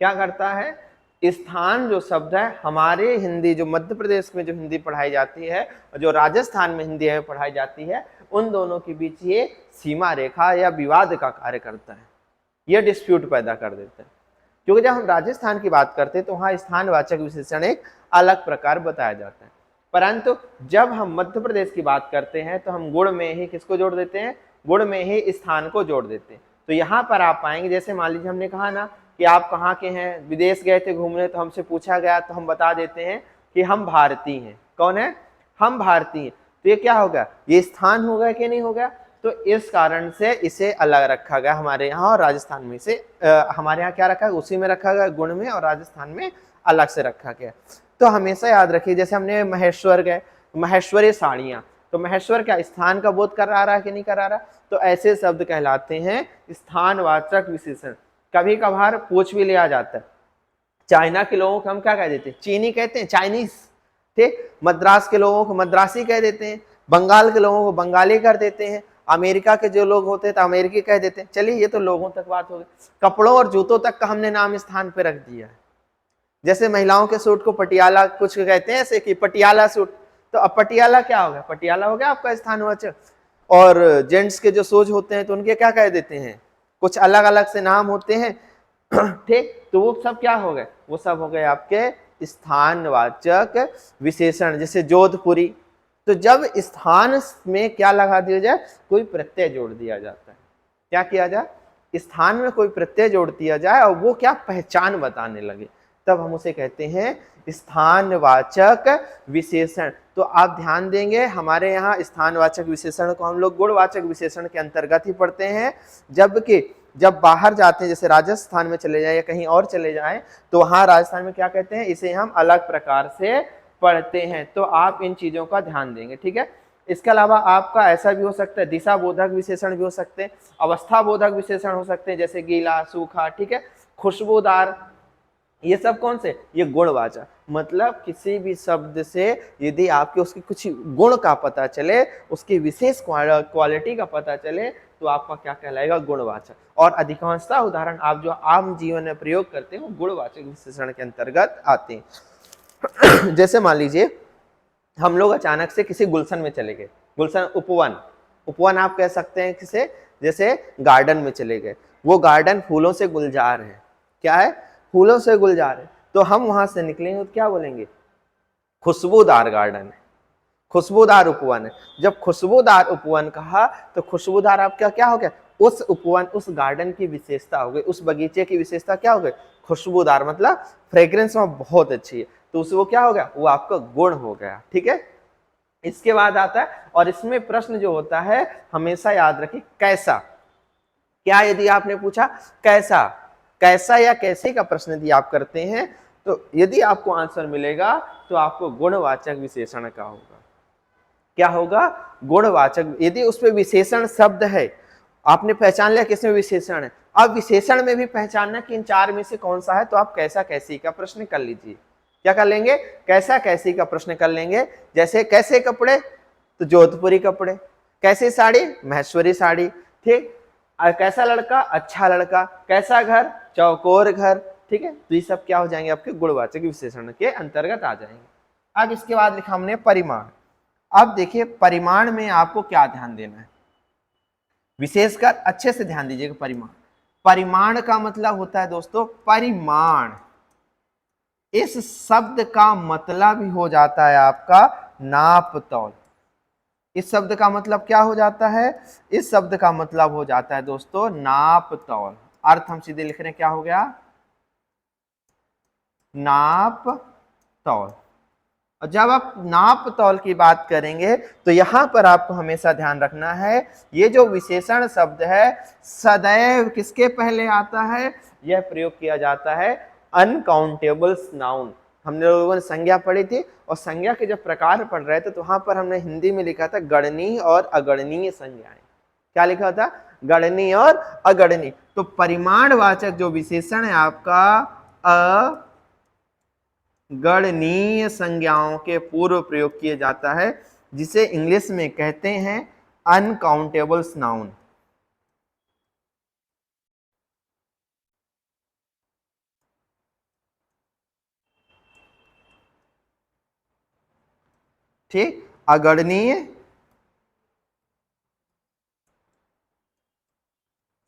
क्या करता है, स्थान जो शब्द है, हमारे हिंदी जो मध्य प्रदेश में जो हिंदी पढ़ाई जाती है और जो राजस्थान में हिंदी है पढ़ाई जाती है, उन दोनों के बीच ये सीमा रेखा या विवाद का कार्य करता है, ये डिस्प्यूट पैदा कर देता है। क्योंकि जब हम राजस्थान की बात करते हैं तो वहाँ स्थानवाचक विशेषण एक अलग प्रकार बताया जाता है, परंतु जब हम मध्य प्रदेश की बात करते हैं तो हम गुण में ही किसको जोड़ देते हैं, गुण में ही स्थान को जोड़ देते हैं। तो यहाँ पर आप पाएंगे, जैसे मान लीजिए हमने कहा ना कि आप कहाँ के हैं, विदेश गए थे घूमने, तो हमसे पूछा गया तो हम बता देते हैं कि हम भारतीय हैं। कौन है, हम भारतीय। तो ये क्या होगा, ये स्थान हो गया कि नहीं हो गया। तो इस कारण से इसे अलग रखा गया हमारे यहाँ, और राजस्थान में इसे हमारे यहाँ क्या रखा है, उसी में रखा गया गुण में, और राजस्थान में अलग से रखा गया। तो हमेशा याद रखिए, जैसे हमने महेश्वर गए, महेश्वरी साड़ियाँ, तो महेश्वर क्या स्थान का बोध करा रहा है कि नहीं करा रहा। तो ऐसे शब्द कहलाते हैं स्थानवाचक विशेषण। कभी कभार पूछ भी लिया जाता है, चाइना के लोगों को हम क्या कह देते हैं, चीनी कहते हैं, चाइनीज, ठीक। मद्रास के लोगों को मद्रासी कह देते हैं, बंगाल के लोगों को बंगाली कर देते हैं, अमेरिका के जो लोग होते हैं तो अमेरिकी कह देते हैं। चलिए ये तो लोगों तक बात हो गई, कपड़ों और जूतों तक का हमने नाम स्थान पे रख दिया है। जैसे महिलाओं के सूट को पटियाला कुछ कहते हैं, ऐसे कि पटियाला सूट, तो अब पटियाला क्या हो गया, पटियाला हो गया आपका स्थानवाचक। और जेंट्स के जो शूज होते हैं तो उनके क्या कह देते हैं, कुछ अलग अलग से नाम होते हैं, ठीक। तो वो सब क्या हो गए, वो सब हो गए आपके स्थानवाचक विशेषण। जैसे जोधपुरी, तो जब स्थान में क्या लगा दिया जाए, कोई प्रत्यय जोड़ दिया जाता है। क्या किया जाए, स्थान में कोई प्रत्यय जोड़ दिया जाए और वो क्या पहचान बताने लगे, तब हम उसे कहते हैं स्थानवाचक विशेषण। तो आप ध्यान देंगे हमारे यहाँ स्थानवाचक विशेषण को हम लोग गुणवाचक विशेषण के अंतर्गत ही पढ़ते हैं, जबकि जब बाहर जाते हैं जैसे राजस्थान में चले जाए या कहीं और चले जाएं तो वहां राजस्थान में क्या कहते हैं, इसे हम अलग प्रकार से पढ़ते हैं। तो आप इन चीजों का ध्यान देंगे, ठीक है। इसके अलावा आपका ऐसा भी हो सकता है, दिशा बोधक विशेषण भी हो सकते हैं, अवस्था बोधक विशेषण हो सकते हैं, जैसे गीला, सूखा, ठीक है, खुशबूदार, ये सब कौन से, ये गुणवाचक। मतलब किसी भी शब्द से यदि आपके उसके कुछ गुण का पता चले, उसकी विशेष क्वालिटी का पता चले, तो आपका क्या कहलाएगा, गुणवाचक। और अधिकांशतः उदाहरण आप जो आम जीवन में प्रयोग करते हैं वो गुणवाचक विशेषण के अंतर्गत आते हैं। जैसे मान लीजिए हम लोग अचानक से किसी गुलशन में चले गए, गुलशन उपवन, उपवन आप कह सकते हैं किसे, जैसे गार्डन में चले गए, वो गार्डन फूलों से गुलजार है, क्या है, फूलों से गुलजार है, तो हम वहां से निकलेंगे तो क्या बोलेंगे, खुशबूदार गार्डन है, खुशबूदार उपवन है। जब खुशबूदार उपवन कहा तो खुशबूदार आपका क्या हो गया, उस उपवन, उस गार्डन की विशेषता हो गई, उस बगीचे की विशेषता क्या हो गई, खुशबूदार, मतलब फ्रेग्रेंस में बहुत अच्छी है, तो उसे वो क्या हो गया, वो आपका गुण हो गया, ठीक है। इसके बाद आता है, और इसमें प्रश्न जो होता है हमेशा याद रखिए कैसा, क्या यदि आपने पूछा कैसा, कैसा या कैसे का प्रश्न यदि आप करते हैं तो यदि आपको आंसर मिलेगा तो आपको गुणवाचक विशेषण का होगा, क्या होगा, गुणवाचक। यदि उसमें विशेषण शब्द है, आपने पहचान लिया किसमें विशेषण है, अब विशेषण में भी पहचानना कि इन चार में से कौन सा है, तो आप कैसा कैसी का प्रश्न कर लीजिए। क्या कर लेंगे, कैसा कैसी का प्रश्न कर लेंगे। जैसे कैसे कपड़े, तो जोधपुरी कपड़े, कैसी साड़ी, महेश्वरी साड़ी, ठीक। कैसा लड़का, अच्छा लड़का, कैसा घर, चौकोर घर, ठीक है। तो ये सब क्या हो जाएंगे, आपके गुणवाचक विशेषण के अंतर्गत आ जाएंगे। अब इसके बाद लिखा हमने परिमाण। अब देखिए परिमाण में आपको क्या ध्यान देना है, विशेषकर अच्छे से ध्यान दीजिएगा। परिमाण, परिमाण का मतलब होता है दोस्तों परिमाण, इस शब्द का मतलब ही हो जाता है आपका नाप तौल। इस शब्द का मतलब क्या हो जाता है, इस शब्द का मतलब हो जाता है दोस्तों नाप तौल। अर्थ हम सीधे लिख रहे हैं, क्या हो गया, नाप तौल। और जब आप नाप तौल की बात करेंगे तो यहां पर आपको हमेशा ध्यान रखना है, ये जो विशेषण शब्द है सदैव किसके पहले आता है, यह प्रयोग किया जाता है अनकाउंटेबल नाउन। हमने लोगों ने संज्ञा पढ़ी थी और संज्ञा के जब प्रकार पढ़ रहे थे तो वहां पर हमने हिंदी में लिखा था गणनीय और अगणनीय संज्ञाएं। क्या लिखा था, गणनीय और अगणनीय। तो परिमाणवाचक जो विशेषण है आपका अगणनीय संज्ञाओं के पूर्व प्रयोग किया जाता है, जिसे इंग्लिश में कहते हैं अनकाउंटेबल नाउन। ठीक, अगणनीय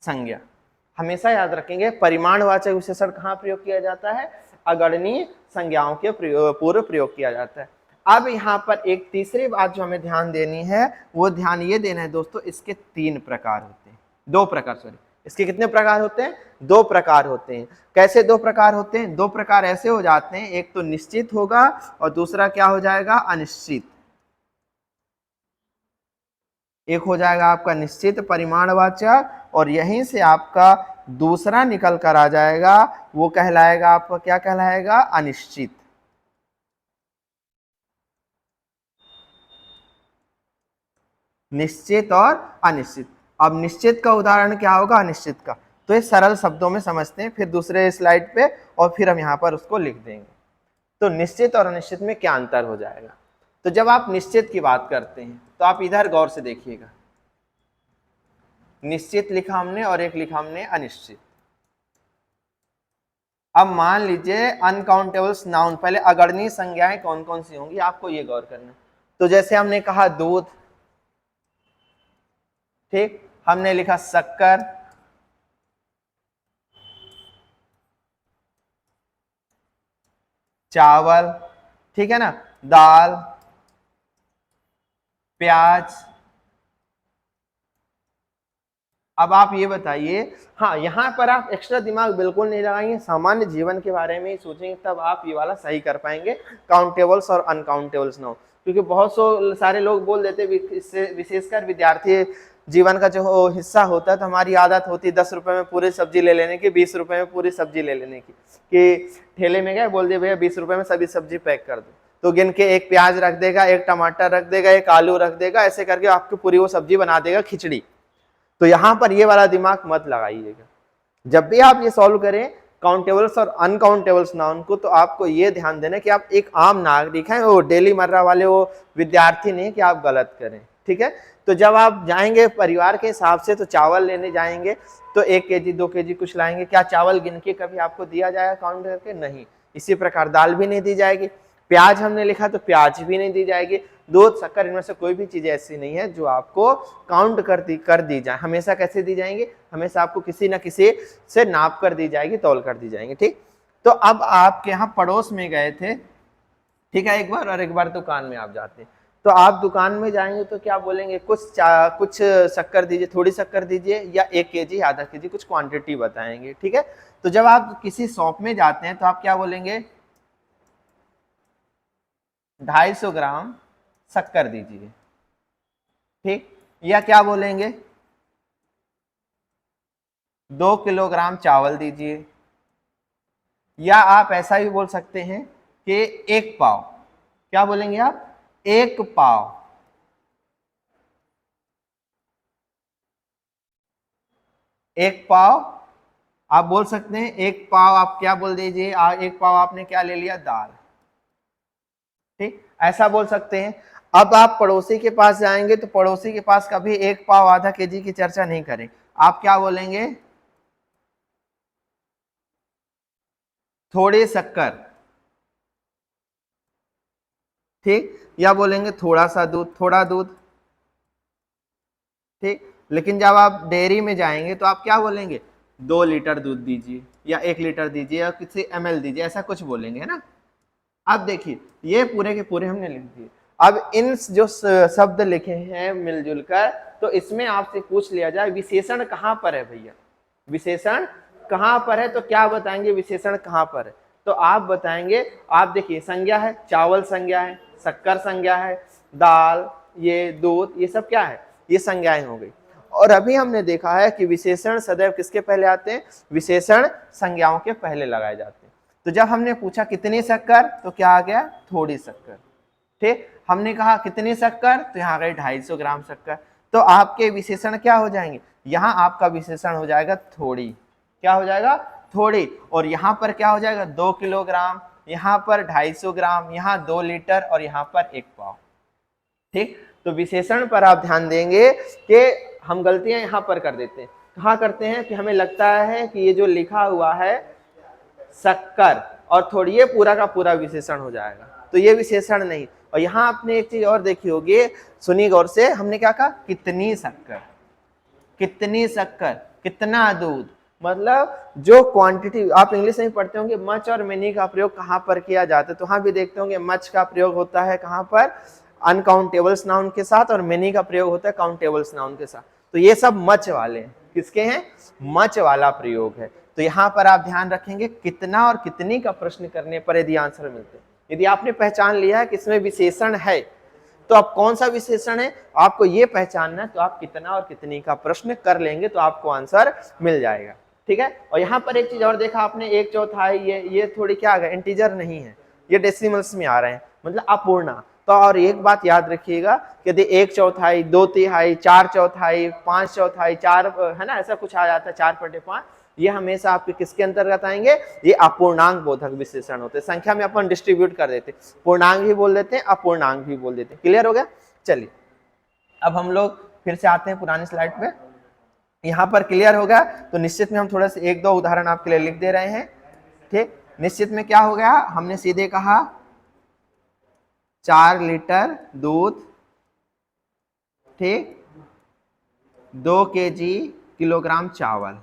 संज्ञा हमेशा याद रखेंगे। परिमाणवाचक विशेषण कहाँ प्रयोग किया जाता है, अगणनीय संज्ञाओं के पूर्व प्रयोग किया जाता है। अब यहाँ पर एक तीसरी बात जो हमें ध्यान देनी है, वो ध्यान ये देना है दोस्तों, इसके तीन प्रकार होते हैं, दो प्रकार, सॉरी, इसके कितने प्रकार होते हैं, दो प्रकार होते हैं। कैसे दो प्रकार होते हैं, दो प्रकार ऐसे हो जाते हैं, एक तो निश्चित होगा और दूसरा क्या हो जाएगा, अनिश्चित। एक हो जाएगा आपका निश्चित परिमाणवाचक और यहीं से आपका दूसरा निकल कर आ जाएगा, वो कहलाएगा आपका, क्या कहलाएगा, अनिश्चित। निश्चित और अनिश्चित। अब निश्चित का उदाहरण क्या होगा, अनिश्चित का, तो ये सरल शब्दों में समझते हैं, फिर दूसरे स्लाइड पे और फिर हम यहाँ पर उसको लिख देंगे। तो निश्चित और अनिश्चित में क्या अंतर हो जाएगा, तो जब आप निश्चित की बात करते हैं तो आप इधर गौर से देखिएगा, निश्चित लिखा हमने और एक लिखा हमने अनिश्चित। अब मान लीजिए अनकाउंटेबल नाउन, पहले अगणनीय संज्ञाएं कौन कौन सी होंगी आपको ये गौर करना। तो जैसे हमने कहा दूध, ठीक, हमने लिखा शक्कर, चावल, ठीक है ना, दाल, प्याज। अब आप ये बताइए, हाँ यहाँ पर आप एक्स्ट्रा दिमाग बिल्कुल नहीं लगाएंगे, सामान्य जीवन के बारे में ही सोचेंगे, तब आप ये वाला सही कर पाएंगे, काउंटेबल्स और अनकाउंटेबल्स नाउन। क्योंकि बहुत सारे लोग बोल देते, इससे विशेषकर विद्यार्थी जीवन का जो हिस्सा होता है, तो हमारी आदत होती है 10 रुपए में पूरी सब्जी ले लेने की, 20 रुपए में पूरी सब्जी ले लेने की, कि ठेले में गए, बोल दिए भैया 20 रुपए में सभी सब्जी पैक कर दो, तो गिन के एक प्याज रख देगा, एक टमाटर रख देगा, एक आलू रख देगा, ऐसे करके आपकी पूरी वो सब्जी बना देगा, खिचड़ी। तो यहां पर ये वाला दिमाग मत लगाइएगा। जब भी आप ये सॉल्व करें काउंटेबल्स और अनकाउंटेबल्स नाउन को, तो आपको ये ध्यान देना कि आप एक आम नागरिक हैं, वो डेली मर्रा वाले वो विद्यार्थी नहीं कि आप गलत करें, ठीक है। तो जब आप जाएंगे परिवार के हिसाब से, तो चावल लेने जाएंगे तो 1 केजी 2 केजी कुछ लाएंगे, क्या चावल गिन के कभी आपको दिया जाएगा काउंट करके? नहीं। इसी प्रकार दाल भी नहीं दी जाएगी, प्याज हमने लिखा तो प्याज भी नहीं दी जाएगी, दूध शक्कर इनमें से कोई भी चीज ऐसी नहीं है जो आपको काउंट कर दी जाए। हमेशा कैसे दी जाएंगे? हमेशा आपको किसी न किसी से नाप कर दी जाएगी, तौल कर दी जाएंगी, ठीक। तो अब आपके यहाँ पड़ोस में गए थे, ठीक है, एक बार, और एक बार दुकान में आप जाते हैं, तो आप दुकान में जाएंगे तो क्या बोलेंगे? कुछ शक्कर दीजिए, थोड़ी शक्कर दीजिए, या 1 केजी आधा केजी, कुछ क्वांटिटी बताएंगे, ठीक है। तो जब आप किसी शॉप में जाते हैं तो आप क्या बोलेंगे? 250 ग्राम शक्कर दीजिए, ठीक। या क्या बोलेंगे? 2 किलोग्राम चावल दीजिए। या आप ऐसा भी बोल सकते हैं कि 1 पाव, क्या बोलेंगे आप? 1 पाव। एक पाव आप बोल सकते हैं, 1 पाव आप क्या बोल दीजिए? 1 पाव आपने क्या ले लिया? दाल, ठीक, ऐसा बोल सकते हैं। अब आप पड़ोसी के पास जाएंगे तो पड़ोसी के पास कभी 1 पाव आधा केजी की चर्चा नहीं करें, आप क्या बोलेंगे? थोड़ी शक्कर, ठीक। या बोलेंगे थोड़ा सा दूध, थोड़ा दूध, ठीक। लेकिन जब आप डेयरी में जाएंगे तो आप क्या बोलेंगे? 2 लीटर दूध दीजिए, या 1 लीटर दीजिए, या किसी ml दीजिए, ऐसा कुछ बोलेंगे, है ना। अब देखिए ये पूरे के पूरे हमने लिख दिए। अब इन जो शब्द लिखे हैं मिलजुल कर, तो इसमें आपसे पूछ लिया जाए विशेषण कहां पर है भैया? विशेषण कहां पर है? तो क्या बताएंगे विशेषण कहां पर है? तो आप बताएंगे, आप देखिए संज्ञा है, चावल संज्ञा है, शक्कर संज्ञा है, दाल, ये दूध, ये सब क्या है? ये संज्ञाएं हो गई। और अभी हमने देखा है कि विशेषण सदैव किसके पहले आते हैं? विशेषण संज्ञाओं के पहले लगाए जाते हैं। तो जब हमने पूछा कितनी शक्कर, तो क्या आ गया? थोड़ी शक्कर, ठीक। हमने कहा कितनी शक्कर, तो यहाँ आ गई 250 ग्राम शक्कर। तो आपके विशेषण क्या हो जाएंगे? यहाँ आपका विशेषण हो जाएगा थोड़ी, क्या हो जाएगा? थोड़ी। और यहाँ पर क्या हो जाएगा? 2 किलोग्राम, यहाँ पर 250 ग्राम, यहाँ 2 लीटर, और यहाँ पर 1 पाव, ठीक। तो विशेषण पर आप ध्यान देंगे कि हम गलतियां यहाँ पर कर देते हैं। कहाँ करते हैं? कि हमें लगता है कि ये जो लिखा हुआ है शक्कर और थोड़ी, ये पूरा का पूरा विशेषण हो जाएगा, तो ये विशेषण नहीं। और यहाँ आपने एक चीज और देखी होगी, सुनी गौर से, हमने क्या कहा? कितनी शक्कर, कितनी शक्कर, कितना दूध, मतलब जो क्वांटिटी। आप इंग्लिश में पढ़ते होंगे मच और मेनी का प्रयोग कहाँ पर किया जाता है, तो वहां भी देखते होंगे मच का प्रयोग होता है कहाँ पर? अनकाउंटेबल्स नाउन के साथ, और मेनी का प्रयोग होता है काउंटेबल्स नाउन के साथ। तो ये सब मच वाले हैं, किसके हैं? मच वाला प्रयोग है। तो यहाँ पर आप ध्यान रखेंगे कितना और कितनी का प्रश्न करने पर यदि आंसर मिलते हैं, यदि आपने पहचान लिया है कि इसमें विशेषण है, तो अब कौन सा विशेषण है आपको ये पहचानना है, तो आप कितना और कितनी का प्रश्न कर लेंगे तो आपको आंसर मिल जाएगा, ठीक है। और यहाँ पर एक चीज और देखा आपने, 1/4, ये थोड़ी क्या आ गया? इंटीजर नहीं है, ये डेसिमल्स में आ रहे हैं, मतलब अपूर्णा। तो और एक बात याद रखिएगा कि यदि 1/4, 2/3, 4/4, 5/4, 4, है ना, ऐसा कुछ आ जाता है, 4/5, ये हमेशा आपके किसके अंतर्गत आएंगे? ये अपूर्णांक बोधक विशेषण होते हैं। संख्या में अपन डिस्ट्रीब्यूट कर देते हैं, पूर्णांक भी बोल देते हैं, अपूर्णांक भी बोल देते हैं। क्लियर हो गया? चलिए अब हम लोग फिर से आते हैं पुरानी स्लाइड पे। यहाँ पर क्लियर होगा तो निश्चित में हम थोड़ा सा 1-2 उदाहरण आपके लिए लिख दे रहे हैं, ठीक। निश्चित में क्या हो गया? हमने सीधे कहा 4 लीटर दूध, ठीक, 2 केजी किलोग्राम चावल,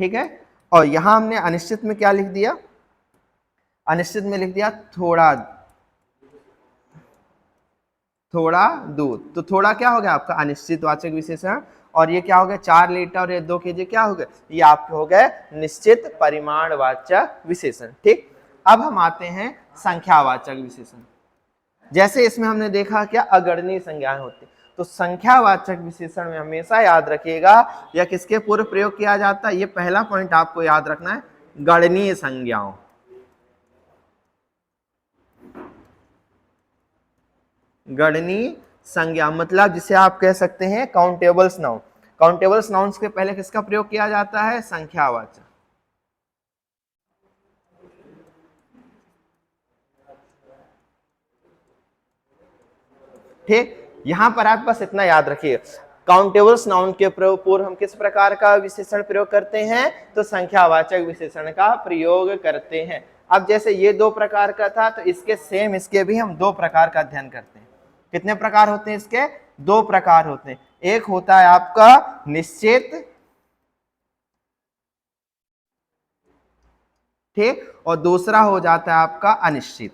ठीक है। और यहां हमने अनिश्चित में क्या लिख दिया? अनिश्चित में लिख दिया थोड़ा, थोड़ा दूध, तो थोड़ा क्या हो गया आपका अनिश्चित वाचक विशेषण, और ये क्या हो गया 4 लीटर और ये 2 केजी क्या हो गया, ये आपके हो गए निश्चित परिमाणवाचक विशेषण। ठीक, अब हम आते हैं संख्यावाचक विशेषण। जैसे इसमें हमने देखा क्या अगणनीय संज्ञाएं होती, तो संख्यावाचक विशेषण में हमेशा याद रखिएगा यह किसके पूर्व प्रयोग किया जाता है, ये पहला पॉइंट आपको याद रखना है, गणनीय संज्ञाओं। गणनीय संज्ञा मतलब जिसे आप कह सकते हैं काउंटेबल्स नाउन। काउंटेबल्स नाउन्स के पहले किसका प्रयोग किया जाता है, संख्यावाचक। ठीक, यहां पर आप बस इतना याद रखिए, काउंटेबल्स नाउन के पूर्व हम किस प्रकार का विशेषण प्रयोग करते हैं, तो संख्यावाचक विशेषण का प्रयोग करते हैं। अब जैसे ये 2 प्रकार का था, तो इसके सेम इसके भी हम 2 प्रकार का अध्ययन करते हैं। कितने प्रकार होते हैं इसके, 2 प्रकार होते हैं। एक होता है आपका निश्चित, ठीक, और दूसरा हो जाता है आपका अनिश्चित।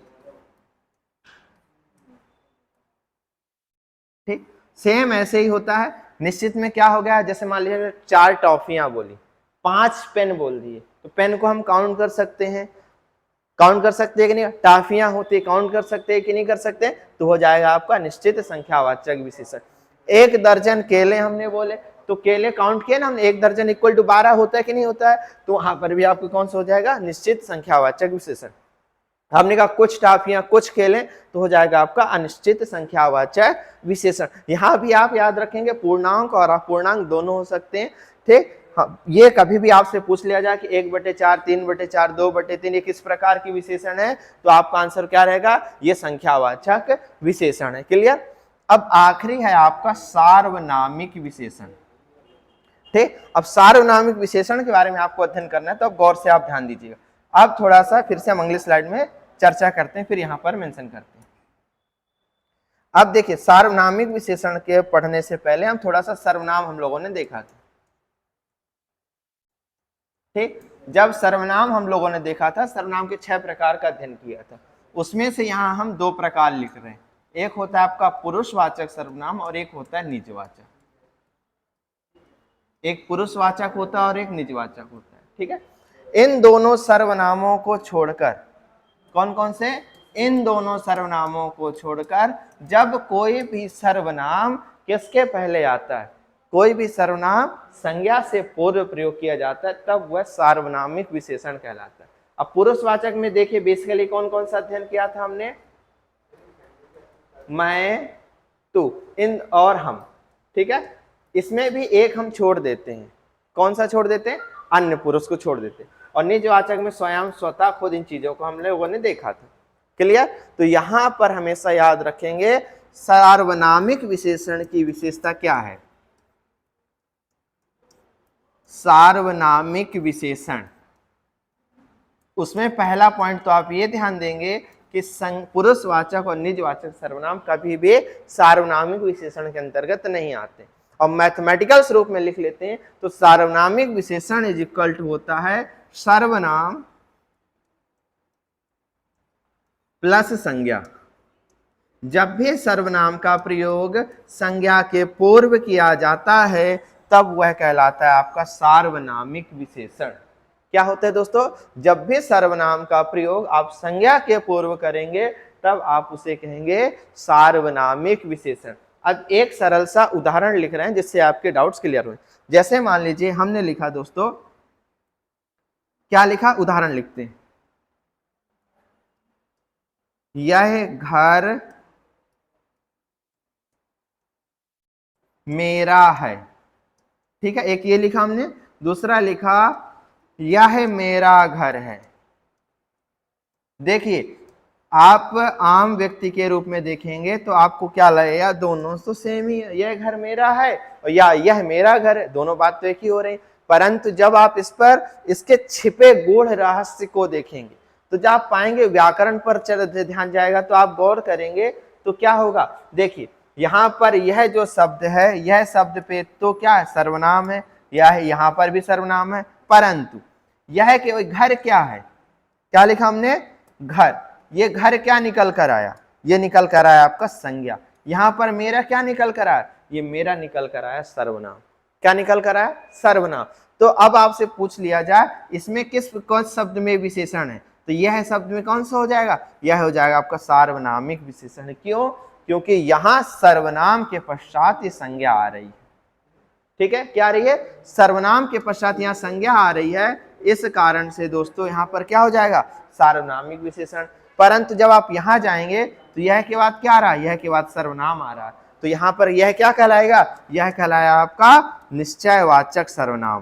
ठीक, सेम ऐसे ही होता है। निश्चित में क्या हो गया, जैसे मान लीजिए 4 टॉफियां बोली, 5 पेन बोल दिए, तो पेन को हम काउंट कर सकते हैं, काउंट कर सकते हैं कि नहीं, टाफियां होती है काउंट कर सकते हैं कि नहीं कर सकते, तो हो जाएगा आपका निश्चित संख्यावाचक विशेषण। 1 दर्जन केले हमने बोले, तो केले काउंट किए ना हमने, 1 दर्जन इक्वल टू 12 होता है कि नहीं होता है, तो वहां पर भी आपको कौन सा हो जाएगा, निश्चित संख्यावाचक विशेषण। हमने कहा कुछ टाफियां कुछ केले, तो हो जाएगा आपका अनिश्चित संख्यावाचक विशेषण। यहां भी आप याद रखेंगे पूर्णांक और अपूर्णांक दोनों हो सकते हैं। ठीक, हाँ, ये कभी भी आपसे पूछ लिया जाए कि 1/4, 3/4, 2/3 ये किस प्रकार की विशेषण है, तो आपका आंसर क्या रहेगा, ये संख्यावाचक विशेषण है। क्लियर। अब आखिरी है आपका सार्वनामिक विशेषण। ठीक, अब सार्वनामिक विशेषण के बारे में आपको अध्ययन करना है, तो अब गौर से आप ध्यान दीजिएगा। अब थोड़ा सा फिर से हम अगली स्लाइड में चर्चा करते हैं, फिर यहां पर मेंशन करते हैं। अब देखिए सार्वनामिक विशेषण के पढ़ने से पहले हम थोड़ा सा सर्वनाम हम लोगों ने देखा था। ठीक, जब सर्वनाम हम लोगों ने देखा था, सर्वनाम के 6 प्रकार का अध्ययन किया था, उसमें से यहां हम 2 प्रकार लिख रहे हैं। एक होता है आपका पुरुषवाचक सर्वनाम और एक होता है निजवाचक। एक पुरुषवाचक होता है और एक निजवाचक होता है। ठीक है, इन दोनों सर्वनामों को छोड़कर, कौन कौन से, इन दोनों सर्वनामों को छोड़कर जब कोई भी सर्वनाम किसके पहले आता है, कोई भी सर्वनाम संज्ञा से पूर्व प्रयोग किया जाता है, तब वह सार्वनामिक विशेषण कहलाता है। अब पुरुषवाचक में देखिए बेसिकली कौन कौन सा अध्ययन किया था हमने, मैं, तू, इन और हम। ठीक है, इसमें भी एक हम छोड़ देते हैं, कौन सा छोड़ देते हैं, अन्य पुरुष को छोड़ देते हैं। और निजवाचक में स्वयं, स्वतः, खुद, इन चीजों को हम लोगों ने देखा था। क्लियर। तो यहां पर हमेशा याद रखेंगे सार्वनामिक विशेषण की विशेषता क्या है, सार्वनामिक विशेषण, उसमें पहला पॉइंट तो आप ये ध्यान देंगे कि पुरुषवाचक और निजवाचक सर्वनाम कभी भी सार्वनामिक विशेषण के अंतर्गत नहीं आते। और मैथमेटिकल स्वरूप में लिख लेते हैं, तो सार्वनामिक विशेषण इज इक्वल टू होता है सर्वनाम प्लस संज्ञा। जब भी सर्वनाम का प्रयोग संज्ञा के पूर्व किया जाता है, तब वह कहलाता है आपका सार्वनामिक विशेषण। क्या होता है दोस्तों, जब भी सर्वनाम का प्रयोग आप संज्ञा के पूर्व करेंगे, तब आप उसे कहेंगे सार्वनामिक विशेषण। अब एक सरल सा उदाहरण लिख रहे हैं जिससे आपके डाउट्स क्लियर हो। जैसे मान लीजिए हमने लिखा दोस्तों, क्या लिखा, उदाहरण लिखते हैं, यह घर मेरा है। ठीक है, एक ये लिखा हमने, दूसरा लिखा यह मेरा घर है। देखिए आप आम व्यक्ति के रूप में देखेंगे तो आपको क्या लगेगा, दोनों तो सेम ही है, यह घर मेरा है और या यह मेरा घर है, दोनों बात तो एक ही हो रही। परंतु जब आप इस पर इसके छिपे गूढ़ रहस्य को देखेंगे, तो जब आप पाएंगे व्याकरण पर ध्यान जाएगा, तो आप गौर करेंगे तो क्या होगा। देखिए यहाँ पर यह जो शब्द है, यह शब्द पे तो क्या है, सर्वनाम है, यह यहाँ पर भी सर्वनाम है, परंतु यह कि घर क्या है, क्या लिखा हमने, घर। ये घर क्या निकल कर आया, ये निकल कर आया आपका संज्ञा। यहां पर मेरा क्या निकल कर आया, ये मेरा निकल कर आया सर्वनाम। क्या निकल कर आया, सर्वनाम। तो अब आपसे पूछ लिया जाए इसमें किस कौन शब्द में विशेषण है, तो यह शब्द में कौन सा हो जाएगा, यह हो जाएगा आपका सार्वनामिक विशेषण। क्यों, क्योंकि यहां सर्वनाम के पश्चात ये संज्ञा आ रही है। ठीक है, क्या आ रही है, सर्वनाम के पश्चात यहाँ संज्ञा आ रही है, इस कारण से दोस्तों यहाँ पर क्या हो जाएगा, सार्वनामिक विशेषण। परंतु जब आप यहाँ जाएंगे तो यह के बाद क्या आ रहा है, यह के बाद सर्वनाम आ रहा है, तो यहाँ पर यह क्या कहलाएगा, यह कहलाया आपका निश्चयवाचक सर्वनाम।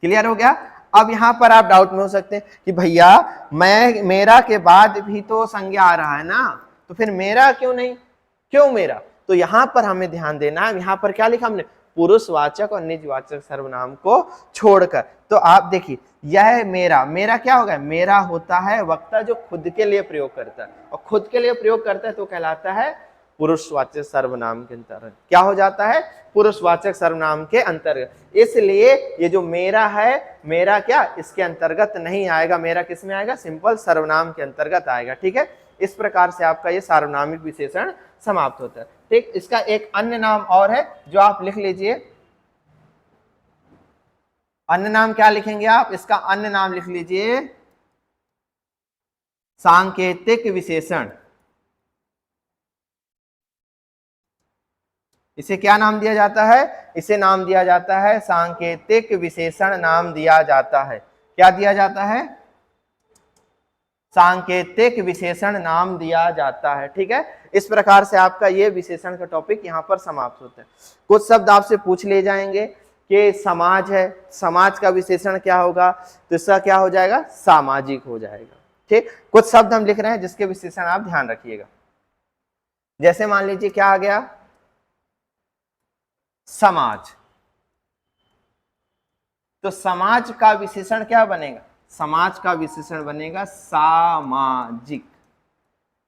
क्लियर हो गया। अब यहाँ पर आप डाउट में हो सकते हैं कि भैया मैं मेरा के बाद भी तो संज्ञा आ रहा है ना, तो फिर मेरा क्यों नहीं, क्यों मेरा, तो यहां पर हमें ध्यान देना है, यहां पर क्या लिखा हमने, पुरुषवाचक और निजवाचक सर्वनाम को छोड़कर। तो आप देखिए यह मेरा, मेरा क्या होगा, मेरा होता है वक्ता जो खुद के लिए प्रयोग करता है, और खुद के लिए प्रयोग करता है तो कहलाता है पुरुषवाचक सर्वनाम के अंतर्गत। क्या हो जाता है, पुरुषवाचक सर्वनाम के अंतर्गत। इसलिए ये जो मेरा है, मेरा क्या इसके अंतर्गत नहीं आएगा, मेरा किस में आएगा, सिंपल सर्वनाम के अंतर्गत आएगा। ठीक है, इस प्रकार से आपका ये सार्वनामिक विशेषण समाप्त होता है। ठीक, इसका एक अन्य नाम और है जो आप लिख लीजिए। अन्य नाम क्या लिखेंगे आप, इसका अन्य नाम लिख लीजिए सांकेतिक विशेषण। इसे क्या नाम दिया जाता है, इसे नाम दिया जाता है सांकेतिक विशेषण नाम दिया जाता है। क्या दिया जाता है, सांकेतिक विशेषण नाम दिया जाता है। ठीक है, इस प्रकार से आपका ये विशेषण का टॉपिक यहाँ पर समाप्त होता है। कुछ शब्द आपसे पूछ ले जाएंगे कि समाज है, समाज का विशेषण क्या होगा, तो इसका क्या हो जाएगा, सामाजिक हो जाएगा। ठीक, कुछ शब्द हम लिख रहे हैं जिसके विशेषण आप ध्यान रखिएगा। जैसे मान लीजिए क्या आ गया, समाज, तो समाज का विशेषण क्या बनेगा, समाज का विशेषण बनेगा सामाजिक।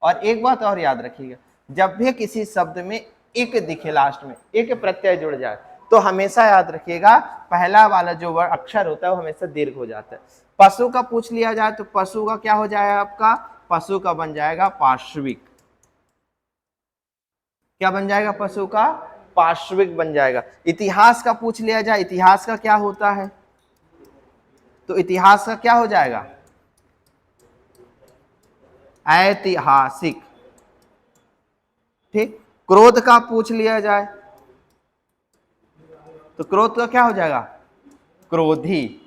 और एक बात और याद रखिएगा, जब भी किसी शब्द में एक दिखे, लास्ट में एक प्रत्यय जुड़ जाए, तो हमेशा याद रखिएगा पहला वाला जो वर्ड अक्षर होता है वो हमेशा दीर्घ हो जाता है। पशु का पूछ लिया जाए तो पशु का क्या हो जाएगा आपका, पशु का बन जाएगा पार्श्विक। क्या बन जाएगा, पशु का पार्श्विक बन जाएगा। इतिहास का पूछ लिया जाए, इतिहास का क्या होता है, तो इतिहास का क्या हो जाएगा, ऐतिहासिक। ठीक, क्रोध का पूछ लिया जाए तो क्रोध का क्या हो जाएगा, क्रोधी।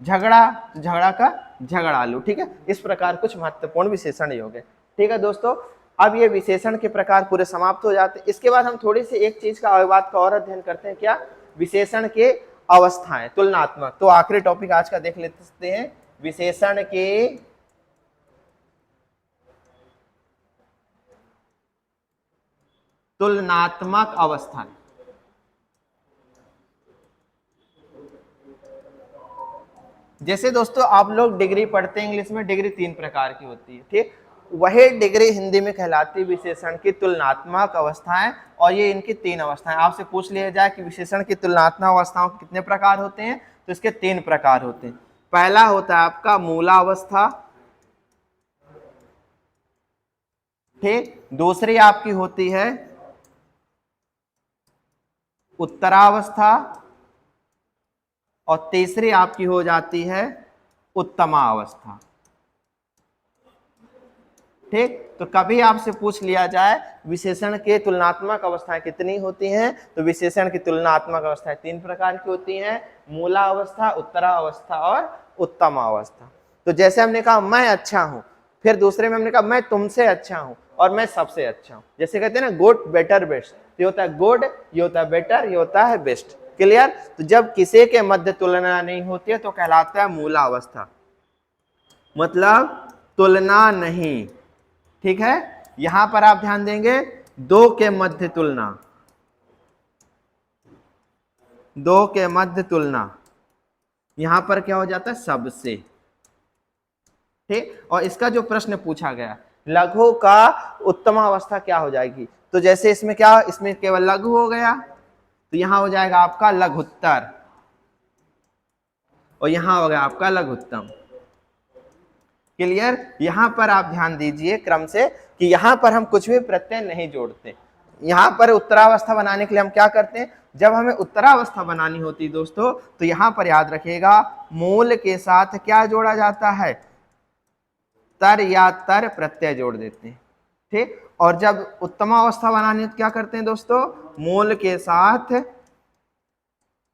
झगड़ा, झगड़ा का झगड़ालू। ठीक है, इस प्रकार कुछ महत्वपूर्ण विशेषण योग है। ठीक है दोस्तों, अब ये विशेषण के प्रकार पूरे समाप्त हो जाते हैं। इसके बाद हम थोड़ी सी एक चीज का बात का और अध्ययन करते हैं, क्या, विशेषण के अवस्थाएं, तुलनात्मक। तो आखिरी टॉपिक आज का देख लेते हैं, विशेषण के तुलनात्मक अवस्थाएं। जैसे दोस्तों आप लोग डिग्री पढ़ते हैं इंग्लिश में, डिग्री 3 प्रकार की होती है। ठीक, वही डिग्री हिंदी में कहलाती है विशेषण की तुलनात्मक अवस्थाएं, और ये इनकी 3 अवस्थाएं। आपसे पूछ लिया जाए कि विशेषण की तुलनात्मक अवस्थाओं के कितने प्रकार होते हैं, तो इसके 3 प्रकार होते हैं। पहला होता है आपका मूलावस्था। ठीक, दूसरी आपकी होती है उत्तरावस्था, और तीसरी आपकी हो जाती है उत्तमावस्था। ठीक, तो कभी आपसे पूछ लिया जाए विशेषण के तुलनात्मक अवस्थाएं कितनी होती हैं, तो विशेषण की तुलनात्मक अवस्थाएं 3 प्रकार की होती हैं, मूलावस्था, उत्तरावस्था और उत्तमावस्था। तो जैसे हमने कहा मैं अच्छा हूं, फिर दूसरे में हमने कहा मैं तुमसे अच्छा हूं, और मैं सबसे अच्छा हूं। जैसे कहते हैं ना गुड, बेटर, बेस्ट, ये होता है गुड, ये होता है बेटर, ये होता है बेस्ट। क्लियर। तो जब किसी के मध्य तुलना नहीं होती है तो कहलाता है मूलावस्था, मतलब तुलना नहीं। ठीक है, यहां पर आप ध्यान देंगे, दो के मध्य तुलना, दो के मध्य तुलना, यहां पर क्या हो जाता है, सबसे। ठीक, और इसका जो प्रश्न पूछा गया लघु का उत्तम अवस्था क्या हो जाएगी, तो जैसे इसमें क्या, इसमें केवल लघु हो गया, तो यहां हो जाएगा आपका लघुत्तर, और यहां हो गया आपका लघुत्तम। क्लियर। यहाँ पर आप ध्यान दीजिए क्रम से कि यहाँ पर हम कुछ भी प्रत्यय नहीं जोड़ते। यहाँ पर उत्तरावस्था बनाने के लिए हम क्या करते हैं, जब हमें उत्तरावस्था बनानी होती है दोस्तों, तो यहाँ पर याद रखिएगा मूल के साथ क्या जोड़ा जाता है, तर या तर प्रत्यय जोड़ देते हैं, ठीक। और जब उत्तमावस्था बनानी है तो क्या करते हैं दोस्तों, मूल के साथ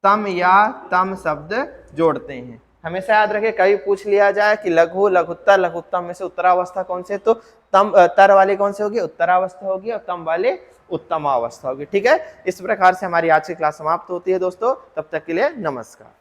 तम या तम शब्द जोड़ते हैं। हमेशा याद रखें, कभी पूछ लिया जाए कि लघु, लघुत्तर, लघुत्तम में से उत्तरावस्था कौन से, तो तम तर वाले कौन से होगी, उत्तरावस्था होगी, और तम वाले उत्तमावस्था होगी, ठीक है। इस प्रकार से हमारी आज की क्लास समाप्त होती है दोस्तों। तब तक के लिए नमस्कार।